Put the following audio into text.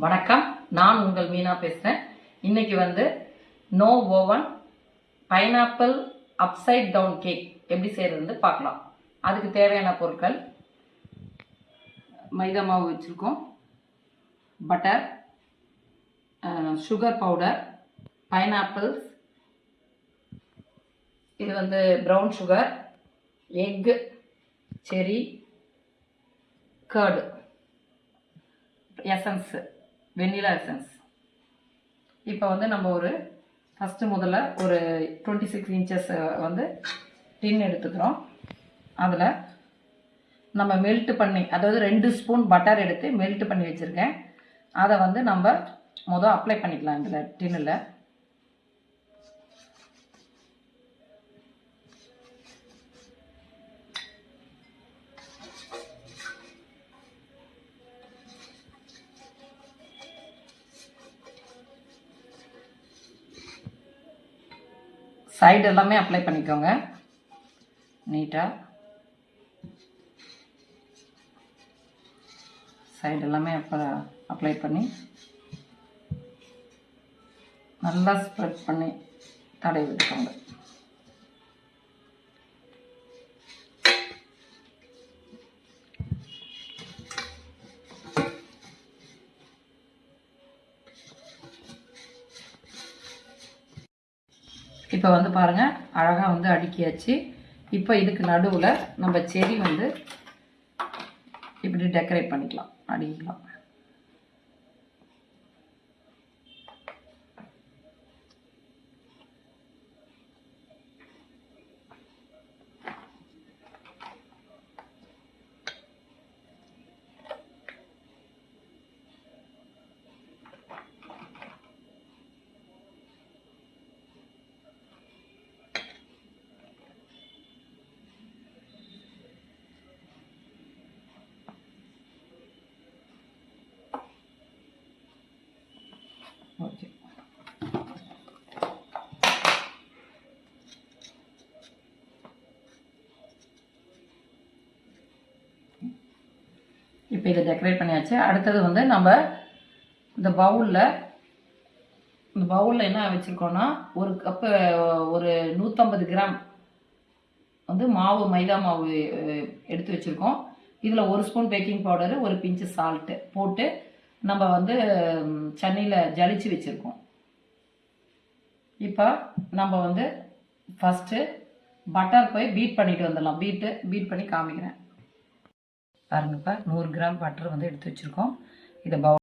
வணக்கம், நான் உங்கள் மீனா பேசுகிறேன். இன்னைக்கு no oven pineapple upside down cake எப்படி செய்யறதுன்னு பார்க்கலாம். அதுக்கு தேவையான பொருட்கள்: மைதா மாவு வச்சுருக்கோம், பட்டர், சுகர் பவுடர், பைனாப்பிள்ஸ், இது brown sugar, egg, cherry, curd, essence, vanilla essence. இப்போ நம்ம முதல்ல ஒரு 26 இன்ச்சஸ் டின் எடுத்துக்கிறோம். அதில் நம்ம மெல்ட் பண்ணி, அதாவது 2 ஸ்பூன் பட்டர் எடுத்து மெல்ட் பண்ணி வச்சுருக்கேன். அதை நம்ம அப்ளை பண்ணிக்கலாம் இதில் டின்னில். சைடு எல்லாமே அப்ளை பண்ணிக்கோங்க நீட்டாக. சைடு எல்லாமே அப்ளை பண்ணி நல்லா ஸ்ப்ரெட் பண்ணி தடவி விட்டுக்கோங்க. இப்போ பாருங்கள், அழகாக அடுக்கியாச்சு. இப்போ இதுக்கு நடுவில் நம்ம செடி இப்படி டெக்கரேட் பண்ணிக்கலாம், அடிக்கலாம். ஓகே, இப்போ இதை டெக்கரேட் பண்ணியாச்சு. அடுத்தது நம்ம இந்த பவுலில் என்ன வச்சுருக்கோன்னா, ஒரு கப்பு, ஒரு 150 கிராம் மாவு, மைதா மாவு எடுத்து வச்சுருக்கோம். இதில் 1 ஸ்பூன் பேக்கிங் பவுடரு, ஒரு பிஞ்சு சால்ட்டு போட்டு நம்ம சன்னியில் ஜலிச்சு வச்சுருக்கோம். இப்போ நம்ம ஃபஸ்ட்டு பட்டர் போய் பீட் பண்ணிட்டு வந்துடலாம். பீட் பண்ணி காமிக்கிறேன் பாருங்கப்பா. 100 கிராம் பட்டர் எடுத்து வச்சுருக்கோம். இதை